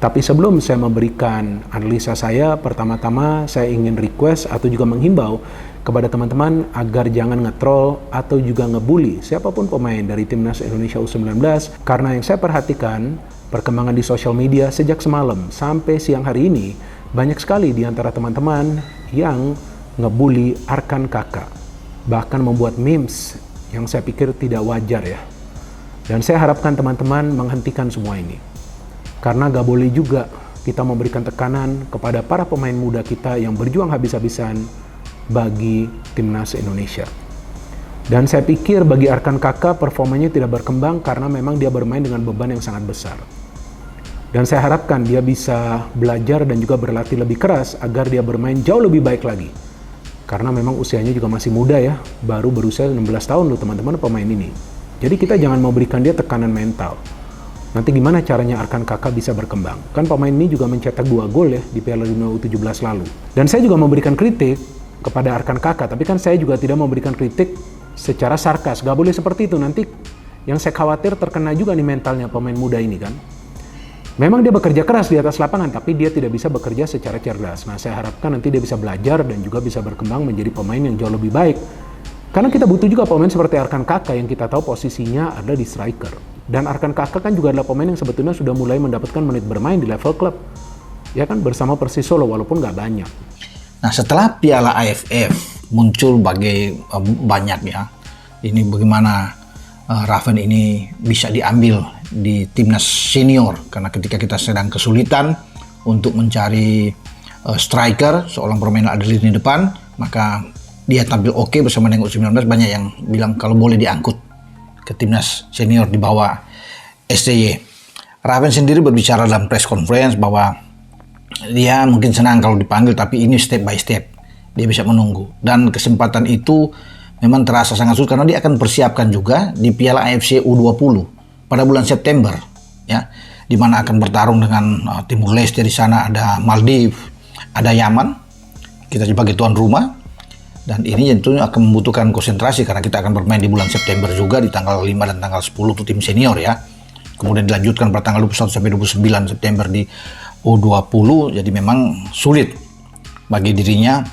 Tapi sebelum saya memberikan analisa saya, pertama-tama saya ingin request atau juga menghimbau kepada teman-teman agar jangan nge-troll atau juga ngebully siapapun pemain dari Timnas Indonesia U19, karena yang saya perhatikan perkembangan di sosial media sejak semalam sampai siang hari ini, banyak sekali di antara teman-teman yang ngebully Arkan Kakak, bahkan membuat memes yang saya pikir tidak wajar ya. Dan saya harapkan teman-teman menghentikan semua ini. Karena gak boleh juga kita memberikan tekanan kepada para pemain muda kita yang berjuang habis-habisan bagi Timnas Indonesia. Dan saya pikir bagi Arkan Kakak performanya tidak berkembang karena memang dia bermain dengan beban yang sangat besar. Dan saya harapkan dia bisa belajar dan juga berlatih lebih keras agar dia bermain jauh lebih baik lagi. Karena memang usianya juga masih muda ya, baru berusia 16 tahun loh teman-teman pemain ini. Jadi kita jangan memberikan dia tekanan mental. Nanti gimana caranya Arkan Kakak bisa berkembang? Kan pemain ini juga mencetak 2 gol ya di Piala Dunia U17 lalu. Dan saya juga memberikan kritik kepada Arkan Kakak, tapi kan saya juga tidak memberikan kritik secara sarkas. Gak boleh seperti itu, nanti yang saya khawatir terkena juga nih mentalnya pemain muda ini kan. Memang dia bekerja keras di atas lapangan, tapi dia tidak bisa bekerja secara cerdas. Nah, saya harapkan nanti dia bisa belajar dan juga bisa berkembang menjadi pemain yang jauh lebih baik. Karena kita butuh juga pemain seperti Arkan Kakak yang kita tahu posisinya ada di striker. Dan Arkan Kakak kan juga adalah pemain yang sebetulnya sudah mulai mendapatkan menit bermain di level klub. Ya kan, bersama Persis Solo walaupun nggak banyak. Nah, setelah Piala AFF muncul banyak ya. Ini bagaimana Raven ini bisa diambil di timnas senior. Karena ketika kita sedang kesulitan untuk mencari striker, seorang permainan ada di lini depan, maka dia tampil oke bersama dengan U19. Banyak yang bilang kalau boleh diangkut ke timnas senior di bawah STY. Raven sendiri berbicara dalam press conference bahwa dia mungkin senang kalau dipanggil, tapi ini step by step. Dia bisa menunggu. Dan kesempatan itu memang terasa sangat sulit karena dia akan persiapkan juga di Piala AFC U20 pada bulan September, ya, di mana akan bertarung dengan Timur Leste. Di sana ada Maldives, ada Yaman. Kita sebagai tuan rumah. Dan ini tentunya akan membutuhkan konsentrasi karena kita akan bermain di bulan September juga di tanggal 5 dan tanggal 10 untuk tim senior ya. Kemudian dilanjutkan pada tanggal 21 sampai 29 September di U20. Jadi memang sulit bagi dirinya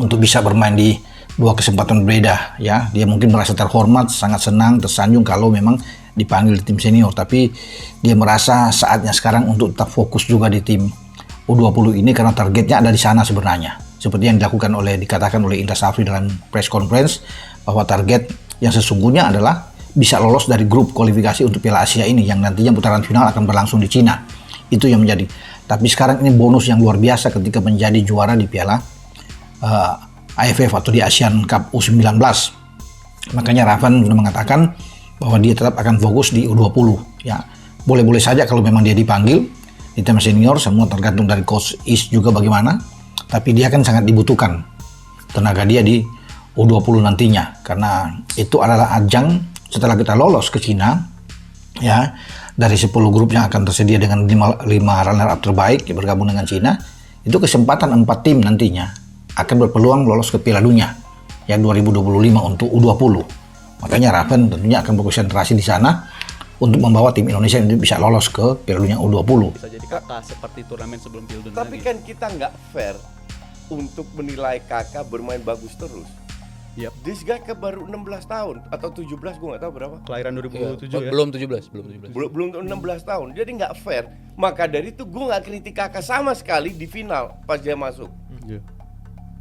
untuk bisa bermain di 2 kesempatan berbeda ya. Dia mungkin merasa terhormat, sangat senang, tersanjung kalau memang dipanggil di tim senior. Tapi dia merasa saatnya sekarang untuk tetap fokus juga di tim U20 ini karena targetnya ada di sana sebenarnya. Seperti yang dikatakan oleh Indra Safri dalam press conference, bahwa target yang sesungguhnya adalah bisa lolos dari grup kualifikasi untuk Piala Asia ini yang nantinya putaran final akan berlangsung di Cina. Itu yang menjadi. Tapi sekarang ini bonus yang luar biasa ketika menjadi juara di Piala AFF atau di Asian Cup U19. Makanya Raven sudah mengatakan bahwa dia tetap akan fokus di U20. Ya, boleh-boleh saja kalau memang dia dipanggil di tim senior, semua tergantung dari coach Is juga bagaimana. Tapi dia kan sangat dibutuhkan tenaga dia di U20 nantinya, karena itu adalah ajang setelah kita lolos ke Cina ya, dari 10 grup yang akan tersedia dengan 5 runner up terbaik yang bergabung dengan Cina, itu kesempatan 4 tim nantinya akan berpeluang lolos ke Piala Dunia yang 2025 untuk U20. Makanya Raven tentunya akan berkonsentrasi di sana untuk membawa tim Indonesia ini bisa lolos ke Piala Dunia U20. Bisa jadi kakak seperti turnamen sebelum Piala Dunia. Tapi kan kita nggak fair untuk menilai Kakak bermain bagus terus. Yep. This guy baru 16 tahun atau 17, gue nggak tahu berapa. Kelahiran 2007 ya. Belum 17. Belum 16 tahun. Jadi nggak fair. Maka dari itu gue nggak kritik Kakak sama sekali di final pas dia masuk. Yeah.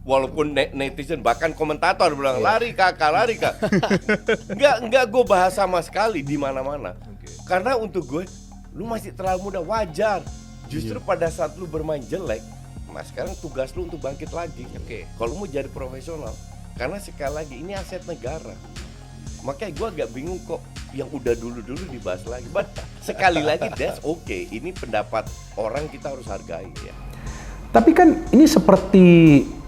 Walaupun netizen bahkan komentator bilang lari Kakak. Nggak gue bahas sama sekali di mana-mana. Karena untuk gue, lu masih terlalu muda, wajar. Justru pada saat lu bermain jelek, nah sekarang tugas lu untuk bangkit lagi. Kalau mau jadi profesional, karena sekali lagi ini aset negara. Makanya gue agak bingung kok yang udah dulu dibahas lagi. But sekali lagi that's okay. Ini pendapat orang, kita harus hargai ya. Tapi kan ini seperti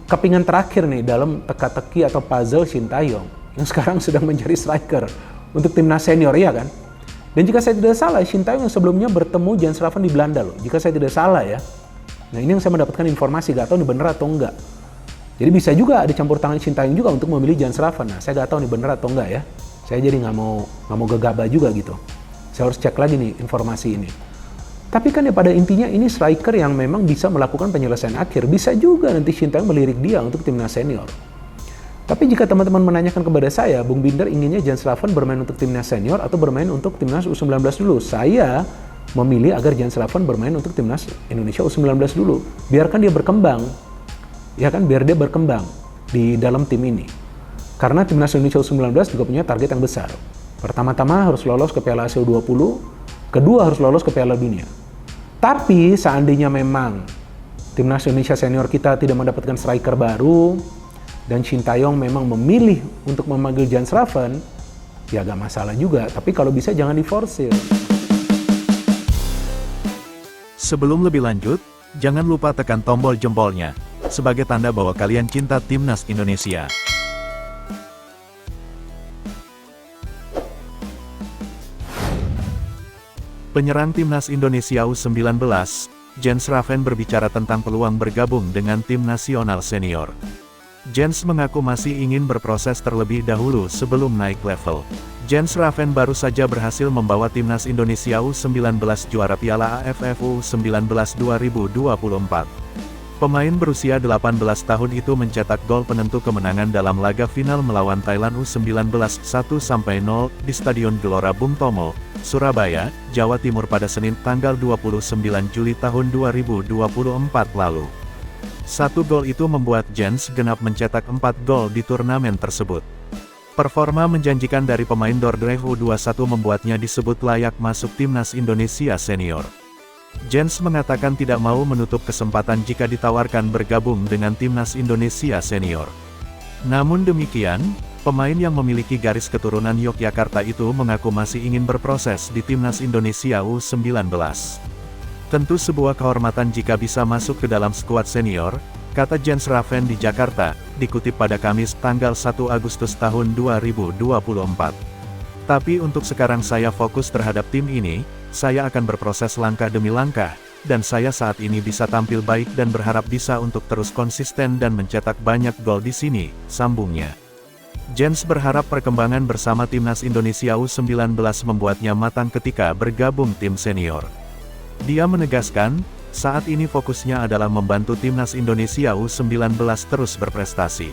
kepingan terakhir nih dalam teka-teki atau puzzle Shin Tae-yong yang sekarang sedang menjadi striker untuk timnas senior ya kan. Dan jika saya tidak salah, Shin Tae-yong yang sebelumnya bertemu Jens Raven di Belanda loh. Jika saya tidak salah ya. Nah ini yang saya mendapatkan informasi, gak tahu ini bener atau enggak. Jadi bisa juga ada campur tangan Shin Tae-yong juga untuk memilih Jens Raven. Nah saya gak tahu ini bener atau enggak ya. Saya jadi nggak mau gegabah juga gitu. Saya harus cek lagi nih informasi ini. Tapi kan ya pada intinya ini striker yang memang bisa melakukan penyelesaian akhir. Bisa juga nanti Sintayong melirik dia untuk timnas senior. Tapi jika teman-teman menanyakan kepada saya, Bung Binder inginnya Jens Slaven bermain untuk timnas senior atau bermain untuk timnas U19 dulu? Saya memilih agar Jens Slaven bermain untuk timnas Indonesia U19 dulu. Biarkan dia berkembang. Ya kan, biar dia berkembang di dalam tim ini. Karena timnas Indonesia U19 juga punya target yang besar. Pertama-tama harus lolos ke Piala Asia U20, kedua harus lolos ke Piala Dunia. Tapi seandainya memang timnas Indonesia senior kita tidak mendapatkan striker baru dan Sintayong memang memilih untuk memanggil Jens Slaven, ya agak masalah juga. Tapi kalau bisa jangan diforsir. Sebelum lebih lanjut, jangan lupa tekan tombol jempolnya sebagai tanda bahwa kalian cinta timnas Indonesia. Penyerang timnas Indonesia U19, Jens Slaven berbicara tentang peluang bergabung dengan tim nasional senior. Jens mengaku masih ingin berproses terlebih dahulu sebelum naik level. Jens Slaven baru saja berhasil membawa timnas Indonesia U19 juara Piala AFF U19 2024. Pemain berusia 18 tahun itu mencetak gol penentu kemenangan dalam laga final melawan Thailand U19 1-0 di Stadion Gelora Bung Tomo, Surabaya, Jawa Timur pada Senin tanggal 29 Juli tahun 2024 lalu. Satu gol itu membuat Jens genap mencetak 4 gol di turnamen tersebut. Performa menjanjikan dari pemain Dordrecht U21 membuatnya disebut layak masuk timnas Indonesia senior. Jens mengatakan tidak mau menutup kesempatan jika ditawarkan bergabung dengan timnas Indonesia senior. Namun demikian, pemain yang memiliki garis keturunan Yogyakarta itu mengaku masih ingin berproses di timnas Indonesia U19. Tentu sebuah kehormatan jika bisa masuk ke dalam skuad senior, kata Jens Slaven di Jakarta, dikutip pada Kamis tanggal 1 Agustus tahun 2024. Tapi untuk sekarang saya fokus terhadap tim ini, saya akan berproses langkah demi langkah, dan saya saat ini bisa tampil baik dan berharap bisa untuk terus konsisten dan mencetak banyak gol di sini, sambungnya. Jens berharap perkembangan bersama timnas Indonesia U19 membuatnya matang ketika bergabung tim senior. Dia menegaskan, saat ini fokusnya adalah membantu timnas Indonesia U19 terus berprestasi.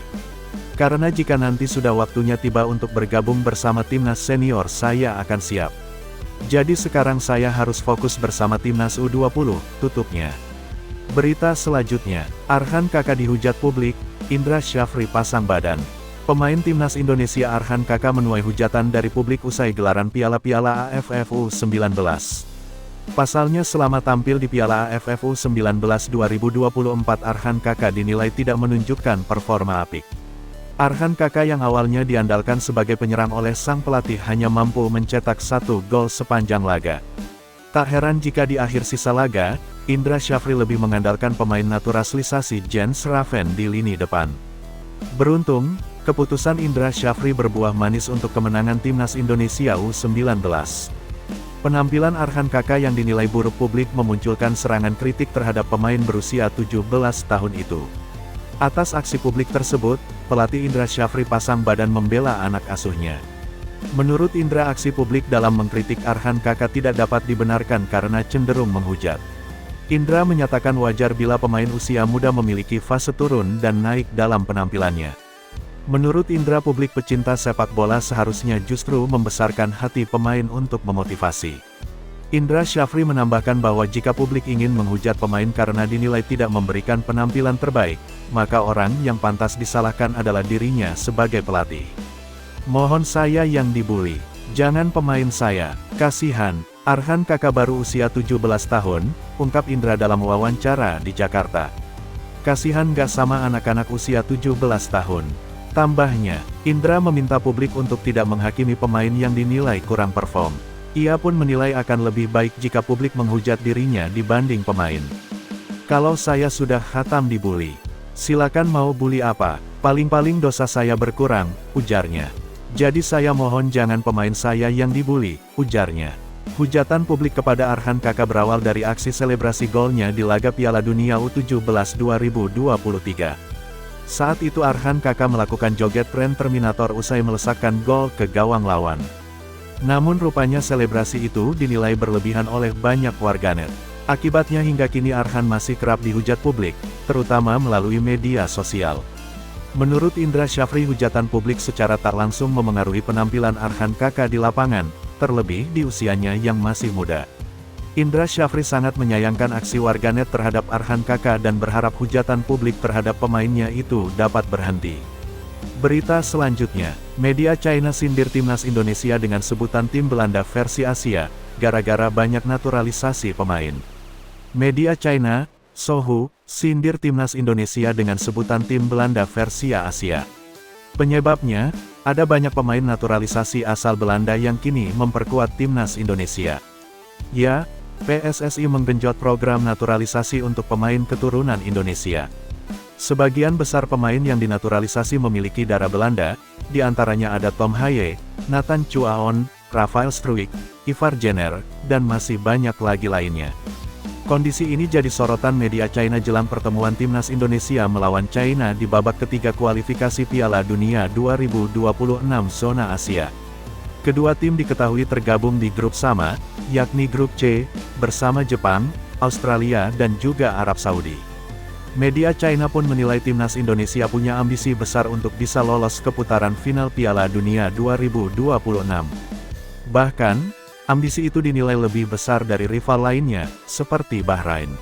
Karena jika nanti sudah waktunya tiba untuk bergabung bersama timnas senior saya akan siap. Jadi sekarang saya harus fokus bersama timnas U20, tutupnya. Berita selanjutnya, Arhan Kakak dihujat publik, Indra Syafri pasang badan. Pemain timnas Indonesia Arhan Kakak menuai hujatan dari publik usai gelaran Piala AFF U19. Pasalnya selama tampil di Piala AFF U19 2024 Arhan Kakak dinilai tidak menunjukkan performa apik. Arhan Kakak yang awalnya diandalkan sebagai penyerang oleh sang pelatih hanya mampu mencetak 1 gol sepanjang laga. Tak heran jika di akhir sisa laga, Indra Syafri lebih mengandalkan pemain naturalisasi Jens Slaven di lini depan. Beruntung, keputusan Indra Syafri berbuah manis untuk kemenangan timnas Indonesia U19. Penampilan Arhan Kakak yang dinilai buruk publik memunculkan serangan kritik terhadap pemain berusia 17 tahun itu. Atas aksi publik tersebut, pelatih Indra Syafri pasang badan membela anak asuhnya. Menurut Indra, aksi publik dalam mengkritik Arhan Kakak tidak dapat dibenarkan karena cenderung menghujat. Indra menyatakan wajar bila pemain usia muda memiliki fase turun dan naik dalam penampilannya. Menurut Indra, publik pecinta sepak bola seharusnya justru membesarkan hati pemain untuk memotivasi. Indra Syafri menambahkan bahwa jika publik ingin menghujat pemain karena dinilai tidak memberikan penampilan terbaik, maka orang yang pantas disalahkan adalah dirinya sebagai pelatih. Mohon saya yang dibully, jangan pemain saya, kasihan. Arhan Kakak baru usia 17 tahun, ungkap Indra dalam wawancara di Jakarta. Kasihan gak sama anak-anak usia 17 tahun. Tambahnya, Indra meminta publik untuk tidak menghakimi pemain yang dinilai kurang perform. Ia pun menilai akan lebih baik jika publik menghujat dirinya dibanding pemain. Kalau saya sudah khatam dibully, silakan mau bully apa, paling-paling dosa saya berkurang, ujarnya. Jadi saya mohon jangan pemain saya yang dibully, ujarnya. Hujatan publik kepada Arhan Kakak berawal dari aksi selebrasi golnya di laga Piala Dunia U17 2023. Saat itu Arhan Kakak melakukan joget tren Terminator usai melesakkan gol ke gawang lawan. Namun rupanya selebrasi itu dinilai berlebihan oleh banyak warganet. Akibatnya hingga kini Arhan masih kerap dihujat publik, terutama melalui media sosial. Menurut Indra Syafri, hujatan publik secara tak langsung memengaruhi penampilan Arhan Kakak di lapangan, terlebih di usianya yang masih muda. Indra Syafri sangat menyayangkan aksi warganet terhadap Arhan Kakak dan berharap hujatan publik terhadap pemainnya itu dapat berhenti. Berita selanjutnya, media China sindir timnas Indonesia dengan sebutan tim Belanda versi Asia, gara-gara banyak naturalisasi pemain. Media China, Sohu, sindir timnas Indonesia dengan sebutan tim Belanda versi Asia. Penyebabnya, ada banyak pemain naturalisasi asal Belanda yang kini memperkuat timnas Indonesia. Ya, PSSI menggenjot program naturalisasi untuk pemain keturunan Indonesia. Sebagian besar pemain yang dinaturalisasi memiliki darah Belanda, di antaranya ada Tom Haye, Nathan Chuaon, Rafael Struijk, Ivar Jenner, dan masih banyak lagi lainnya. Kondisi ini jadi sorotan media China jelang pertemuan timnas Indonesia melawan China di babak ketiga kualifikasi Piala Dunia 2026 zona Asia. Kedua tim diketahui tergabung di grup sama, yakni grup C, bersama Jepang, Australia dan juga Arab Saudi. Media China pun menilai timnas Indonesia punya ambisi besar untuk bisa lolos ke putaran final Piala Dunia 2026. Bahkan, ambisi itu dinilai lebih besar dari rival lainnya, seperti Bahrain.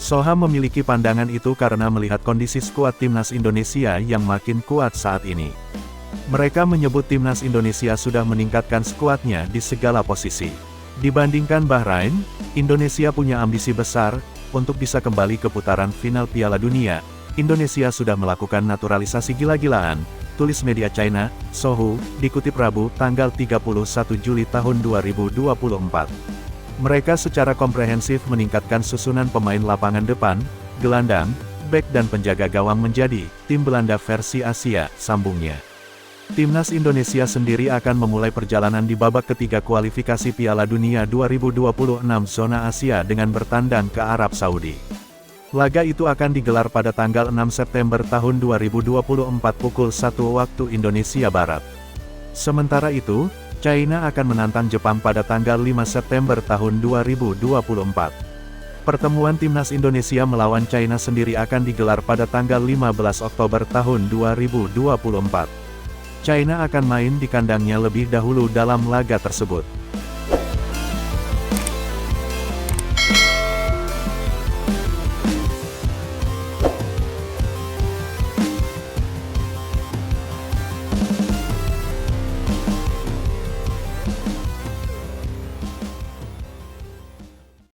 Soha memiliki pandangan itu karena melihat kondisi skuad timnas Indonesia yang makin kuat saat ini. Mereka menyebut timnas Indonesia sudah meningkatkan skuadnya di segala posisi. Dibandingkan Bahrain, Indonesia punya ambisi besar untuk bisa kembali ke putaran final Piala Dunia. Indonesia sudah melakukan naturalisasi gila-gilaan, tulis media China, Sohu, dikutip Rabu, tanggal 31 Juli tahun 2024. Mereka secara komprehensif meningkatkan susunan pemain lapangan depan, gelandang, bek dan penjaga gawang menjadi tim Belanda versi Asia, sambungnya. Timnas Indonesia sendiri akan memulai perjalanan di babak ketiga kualifikasi Piala Dunia 2026 zona Asia dengan bertandang ke Arab Saudi. Laga itu akan digelar pada tanggal 6 September tahun 2024 pukul 1 waktu Indonesia Barat. Sementara itu, China akan menantang Jepang pada tanggal 5 September tahun 2024. Pertemuan timnas Indonesia melawan China sendiri akan digelar pada tanggal 15 Oktober tahun 2024. China akan main di kandangnya lebih dahulu dalam laga tersebut.